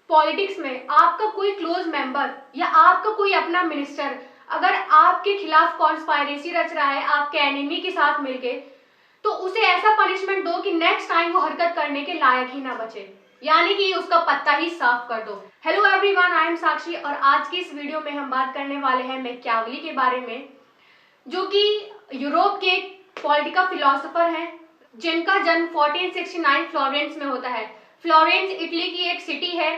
Politics में आपका कोई क्लोज मेंबर या आपका कोई अपना मिनिस्टर अगर आपके खिलाफ कॉन्स्पायरेसी रच रहा है आपके एनिमी के साथ मिलके, तो उसे ऐसा पनिशमेंट दो कि नेक्स्ट टाइम वो हरकत करने के लायक ही ना बचे, यानी कि उसका पत्ता ही साफ कर दो। हेलो एवरीवन, आई एम साक्षी और आज की इस वीडियो में हम बात करने वाले हैं मैकियावेली के बारे में, जो कि यूरोप के पॉलिटिकल फिलोसोफर हैं जिनका जन्म 1469 फ्लोरेंस में होता है। फ्लोरेंस इटली की एक सिटी है।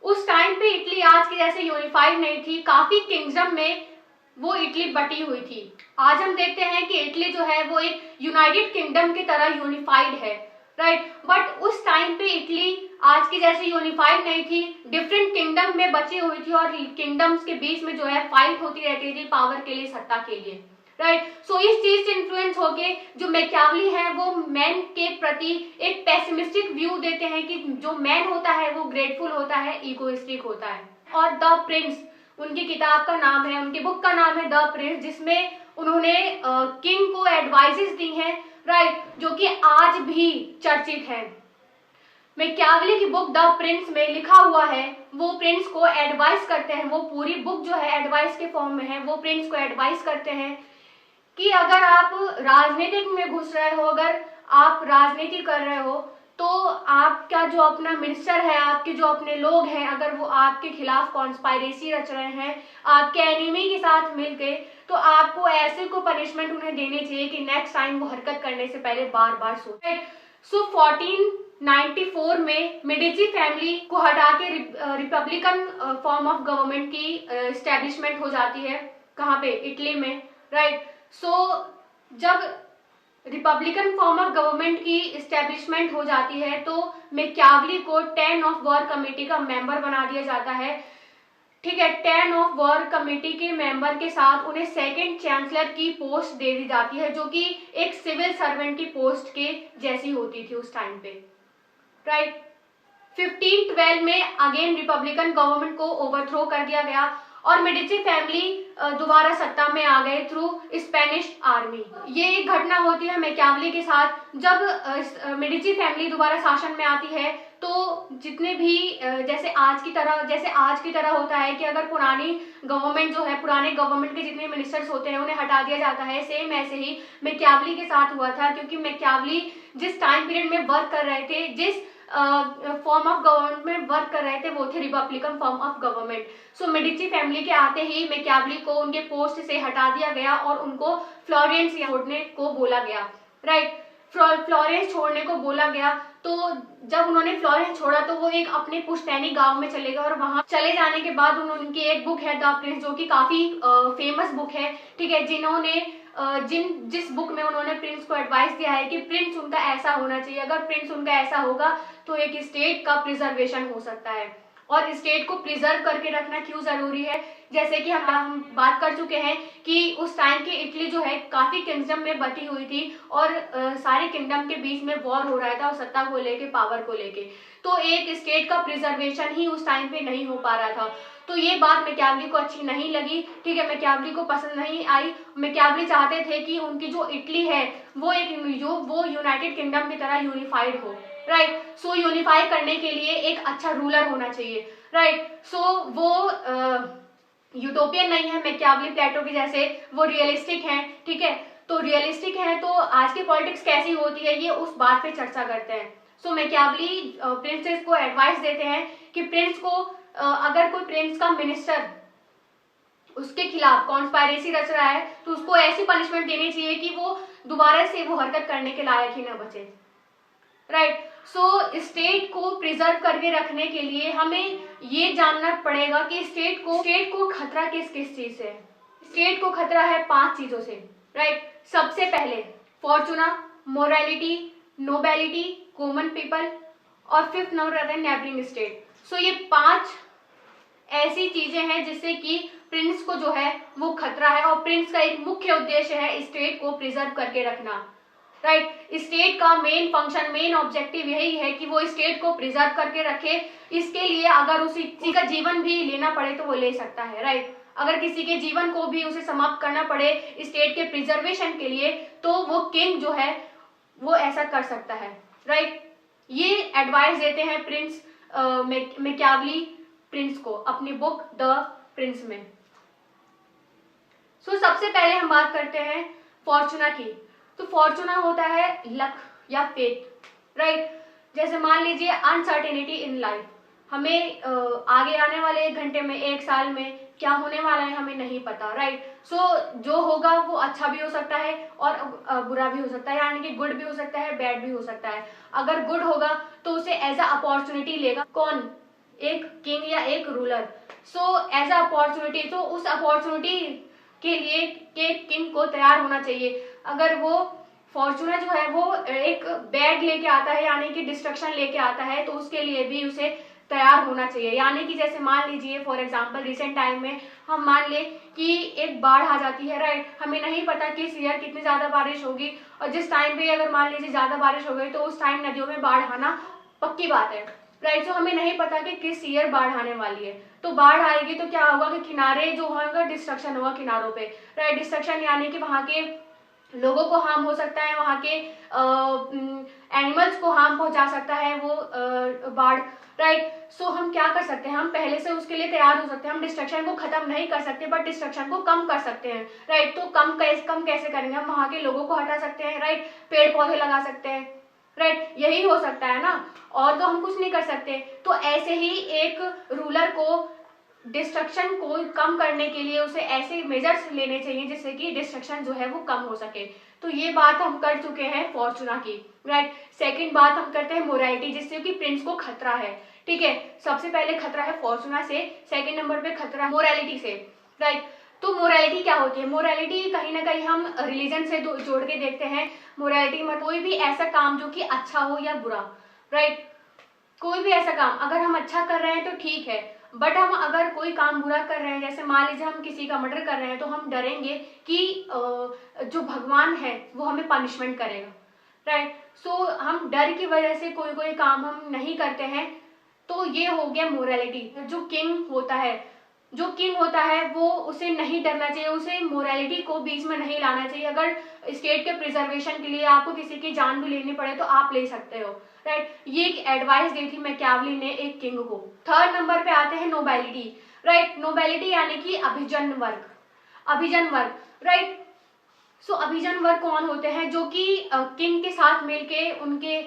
उस टाइम पे इटली आज के जैसे यूनिफाइड नहीं थी, काफी किंगडम में वो इटली बटी हुई थी। आज हम देखते हैं कि इटली जो है वो एक यूनाइटेड किंगडम की तरह यूनिफाइड है, राइट। बट उस टाइम पे इटली आज की जैसे यूनिफाइड नहीं थी, डिफरेंट किंगडम में बची हुई थी और किंगडम्स के बीच में जो है फाइट होती रहती थी पावर के लिए, सत्ता के लिए, राइट। सो इस चीज से इन्फ्लुएंस होके जो मैकियावेली है वो मैन के प्रति एक पेसिमिस्टिक व्यू देते हैं कि जो मैन होता है वो ग्रेटफुल होता है, इगोइस्टिक होता है। और द प्रिंस उनकी किताब का नाम है, उनकी बुक का नाम है द प्रिंस, जिसमें उन्होंने किंग को एडवाइसेस दी हैं, राइट, जो कि आज भी चर्चित है। मैकियावेली की बुक द प्रिंस में लिखा हुआ है, वो प्रिंस को एडवाइस करते हैं, वो पूरी बुक जो है एडवाइस के फॉर्म में है। वो प्रिंस को एडवाइस करते हैं कि अगर आप राजनीतिक में घुस रहे हो, अगर आप राजनीति कर रहे हो, तो आपका जो अपना मिनिस्टर है, आपके जो अपने लोग हैं, अगर वो आपके खिलाफ कॉन्स्पायरेसी रच रहे हैं आपके एनिमी के साथ मिलके, तो आपको ऐसे को पनिशमेंट उन्हें देनी चाहिए कि नेक्स्ट टाइम वो हरकत करने से पहले बार बार सोचे। सो 1494 में मेडिची फैमिली को हटा के रिपब्लिकन फॉर्म ऑफ गवर्नमेंट की एस्टेब्लिशमेंट हो जाती है। कहाँ पे? इटली में, राइट। सो जब रिपब्लिकन फॉर्म ऑफ गवर्नमेंट की एस्टेब्लिशमेंट हो जाती है तो मैकियावेली को 10 ऑफ वॉर कमेटी का मेंबर बना दिया जाता है, ठीक है। 10 ऑफ वॉर कमेटी के मेंबर के साथ उन्हें सेकंड चांसलर की पोस्ट दे दी जाती है, जो कि एक सिविल सर्वेंट की पोस्ट के जैसी होती थी उस टाइम पे, राइट। 1512 में अगेन रिपब्लिकन गवर्नमेंट को ओवरथ्रो कर दिया गया और मेडिची फैमिली दोबारा सत्ता में आ गए थ्रू स्पेनिश आर्मी। ये एक घटना होती है मैकियावेली के साथ। जब मेडिची फैमिली दोबारा शासन में आती है तो जितने भी जैसे आज की तरह होता है कि अगर पुरानी गवर्नमेंट जो है, पुराने गवर्नमेंट के जितने मिनिस्टर्स होते हैं उन्हें हटा दिया जाता है, सेम ऐसे ही मैकियावेली के साथ हुआ था। क्योंकि मैकियावेली जिस टाइम पीरियड में वर्क कर रहे थे, जिस फॉर्म ऑफ गवर्नमेंट में वर्क कर रहे थे, वो थे Republican form of government. So Medici family के आते ही मैकियावेली को उनके पोस्ट से हटा दिया गया और उनको फ्लोरेंस छोड़ने को बोला गया, राइट। फ्लोरेंस छोड़ने को बोला गया। तो जब उन्होंने फ्लोरेंस छोड़ा तो वो एक अपने पुश्तैनी गांव में चले गए और वहां चले जाने के बाद उनकी एक बुक है द प्रिंस, जो कि काफी फेमस बुक है, ठीक है। जिस बुक में उन्होंने प्रिंस को एडवाइस दिया है कि प्रिंस उनका ऐसा होना चाहिए, अगर प्रिंस उनका ऐसा होगा तो एक स्टेट का प्रिजर्वेशन हो सकता है। और स्टेट को प्रिजर्व करके रखना क्यों जरूरी है, जैसे कि हम बात कर चुके हैं कि उस टाइम की इटली जो है काफी किंगडम में बटी हुई थी और सारे किंगडम के बीच में वॉर हो रहा था और सत्ता को लेके, पावर को लेके, तो एक स्टेट का प्रिजर्वेशन ही उस टाइम पे नहीं हो पा रहा था। तो ये बात मैकियावेली को अच्छी नहीं लगी, ठीक है, मैकियावेली को पसंद नहीं आई। मैकियावेली चाहते थे कि उनकी जो इटली है वो यूनाइटेड किंगडम की तरह यूनिफाइड हो, राइट। सो यूनिफाई करने के लिए एक अच्छा रूलर होना चाहिए, राइट। सो वो यूटोपियन नहीं है मैकियावेली प्लेटो के जैसे, वो रियलिस्टिक है, ठीक है। तो रियलिस्टिक है तो आज की पॉलिटिक्स कैसी होती है ये उस बात पे चर्चा करते हैं। सो मैकियावेली प्रिंसेस को एडवाइस देते हैं कि प्रिंस को अगर कोई प्रिंस का मिनिस्टर उसके खिलाफ कॉन्स्पायरेसी रच रहा है तो उसको ऐसी पनिशमेंट देनी चाहिए कि वो दोबारा से वो हरकत करने के लायक ही न बचे, राइट। सो स्टेट को प्रिजर्व करके रखने के लिए हमें ये जानना पड़ेगा कि स्टेट को खतरा किस किस चीज से है। स्टेट को खतरा है 5 चीजों से, राइट। सबसे पहले Fortuna, morality, nobility, common people और 5th नंबर है नेबरिंग स्टेट। सो ये 5 ऐसी चीजें हैं जिससे कि प्रिंस को जो है वो खतरा है और प्रिंस का एक मुख्य उद्देश्य है स्टेट को प्रिजर्व करके रखना, राइट। स्टेट का मेन फंक्शन, मेन ऑब्जेक्टिव यही है कि वो स्टेट को प्रिजर्व करके रखे। इसके लिए अगर किसी का जीवन भी लेना पड़े तो वो ले सकता है, राइट। अगर किसी के जीवन को भी उसे समाप्त करना पड़े स्टेट के प्रिजर्वेशन के लिए तो वो किंग जो है वो ऐसा कर सकता है, राइट। ये एडवाइस देते हैं प्रिंस मैकियावेली प्रिंस को अपनी बुक द प्रिंस में। सबसे पहले हम बात करते हैं फॉर्चूना की। तो फॉर्चूना होता है लक या फेट, राइट। जैसे मान लीजिए अनसर्टेनिटी इन लाइफ, हमें आगे आने वाले 1 घंटे में, 1 साल में क्या होने वाला है हमें नहीं पता, राइट। जो होगा वो अच्छा भी हो सकता है और बुरा भी हो सकता है, यानी कि गुड भी हो सकता है, बैड भी हो सकता है। अगर गुड होगा तो उसे एज अ अपॉर्चुनिटी लेगा कौन, एक किंग या एक रूलर। एज अ अपॉर्चुनिटी, तो उस अपॉर्चुनिटी के लिए के किंग को तैयार होना चाहिए। अगर वो फॉर्चूना जो है वो एक बैड लेके आता है, यानी कि डिस्ट्रक्शन लेके आता है, तो उसके लिए भी उसे तैयार होना चाहिए। यानी कि जैसे मान लीजिए फॉर एग्जांपल रिसेंट टाइम में हम मान ले कि एक बाढ़ आ जाती है, राइट। हमें नहीं पता कि इस ईयर कितनी ज्यादा बारिश होगी, और जिस टाइम पे अगर मान लीजिए ज्यादा बारिश हो गई तो उस टाइम नदियों में बाढ़ आना पक्की बात है, राइट। हमें नहीं पता कि किस ईयर बाढ़ आने वाली है। तो बाढ़ आएगी तो क्या होगा कि किनारे जो होगा डिस्ट्रक्शन होगा किनारों पे, राइट। डिस्ट्रक्शन यानी कि वहां के लोगों को हार्म हो सकता है, वहां के एनिमल्स को हार्म पहुंचा सकता है वो बाढ़, राइट। हम क्या कर सकते हैं, हम पहले से उसके लिए तैयार हो सकते हैं। हम डिस्ट्रक्शन को खत्म नहीं कर सकते बट डिस्ट्रक्शन को कम कर सकते हैं, राइट। तो कम कैसे करेंगे, हम वहां के लोगों को हटा सकते हैं, राइट। पेड़ पौधे लगा सकते हैं, राइट। यही हो सकता है ना, और तो हम कुछ नहीं कर सकते। तो ऐसे ही एक रूलर को डिस्ट्रक्शन को कम करने के लिए उसे ऐसे मेजर्स लेने चाहिए जिससे कि डिस्ट्रक्शन जो है वो कम हो सके। तो ये बात हम कर चुके हैं फॉर्चूना की, राइट। सेकंड बात हम करते हैं मोरालिटी, जिससे कि प्रिंस को खतरा है, ठीक है। सबसे पहले खतरा है फॉर्चूना से, सेकंड नंबर पे खतरा मोरालिटी से, राइट। तो मोरालिटी क्या होती है, मोरालिटी कहीं ना कहीं हम रिलीजन से जोड़ के देखते हैं। मोरालिटी में कोई भी ऐसा काम जो कि अच्छा हो या बुरा, राइट। कोई भी ऐसा काम अगर हम अच्छा कर रहे हैं तो ठीक है, बट हम अगर कोई काम बुरा कर रहे हैं, जैसे मान लीजिए हम किसी का मर्डर कर रहे हैं, तो हम डरेंगे कि जो भगवान है वो हमें पनिशमेंट करेगा, राइट। हम डर की वजह से कोई काम हम नहीं करते हैं। तो ये हो गया मोरालिटी। जो किंग होता है वो उसे नहीं डरना चाहिए, उसे मोरालिटी को बीच में नहीं लाना चाहिए। अगर स्टेट के प्रिजर्वेशन के लिए आपको किसी की जान भी लेनी पड़े तो आप ले सकते हो, राइट। ये एक एडवाइस दी थी मैकियावेली ने एक किंग को। थर्ड नंबर पे आते हैं नोबिलिटी, राइट। नोबिलिटी यानी कि अभिजन वर्ग, राइट। अभिजन वर्ग कौन होते हैं, जो कि किंग के साथ मिलके उनके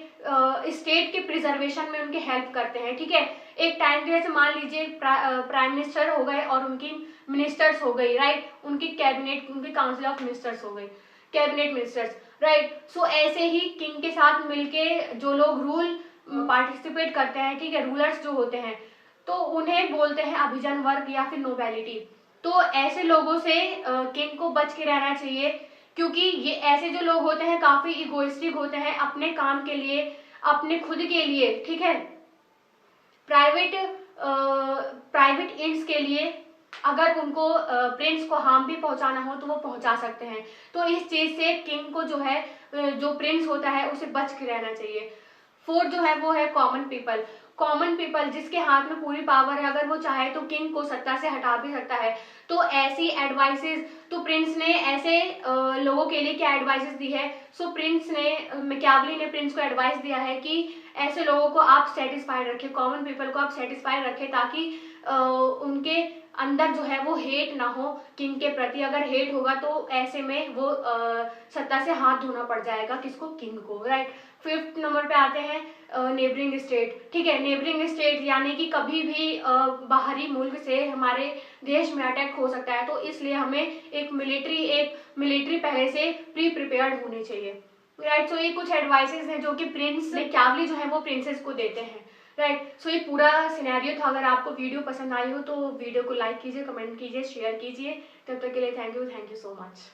स्टेट के प्रिजर्वेशन में उनके हेल्प करते हैं, ठीक है। एक टाइम के जैसे मान लीजिए प्राइम मिनिस्टर हो गए और उनकी मिनिस्टर्स हो गई, राइट। उनकी कैबिनेट, उनकी काउंसिल ऑफ मिनिस्टर्स हो गई, कैबिनेट मिनिस्टर्स, राइट। ऐसे ही किंग के साथ मिलके जो लोग रूल पार्टिसिपेट करते हैं, ठीक है, रूलर्स जो होते हैं, तो उन्हें बोलते हैं अभिजन वर्ग या फिर नोबिलिटी। तो ऐसे लोगों से किंग को बच के रहना चाहिए, क्योंकि ये ऐसे जो लोग होते हैं काफी इगोइस्टिक होते हैं अपने काम के लिए, अपने खुद के लिए, ठीक है, प्राइवेट एंड्स के लिए। अगर उनको प्रिंस को हार्म भी पहुंचाना हो तो वो पहुंचा सकते हैं। तो इस चीज से किंग को जो है, जो प्रिंस होता है उसे बच के रहना चाहिए। फोर्थ जो है वो है कॉमन पीपल जिसके हाथ में पूरी पावर है, अगर वो चाहे तो किंग को सत्ता से हटा भी सकता है। तो ऐसी एडवाइसेस, तो प्रिंस ने ऐसे लोगों के लिए क्या एडवाइसेस दी है, मैकियावेली ने प्रिंस को एडवाइस दिया है कि ऐसे लोगों को आप सेटिस्फाइड रखें, कॉमन पीपल को आप सेटिस्फाइड रखें, ताकि उनके अंदर जो है वो हेट ना हो किंग के प्रति। अगर हेट होगा तो ऐसे में वो सत्ता से हाथ धोना पड़ जाएगा किसको, किंग को, राइट। फिफ्थ नंबर पे आते हैं नेबरिंग स्टेट, ठीक है। नेबरिंग स्टेट यानी कि कभी भी बाहरी मुल्क से हमारे देश में अटैक हो सकता है, तो इसलिए हमें एक मिलिट्री पहले से प्रिपेयर्ड होनी चाहिए, राइट। ये कुछ एडवाइसेस हैं जो कि प्रिंस मैकियावेली जो है वो प्रिंसेस को देते हैं, राइट। ये पूरा सिनेरियो था। अगर आपको वीडियो पसंद आई हो तो वीडियो को लाइक कीजिए, कमेंट कीजिए, शेयर कीजिए। तब तक के लिए थैंक यू सो मच।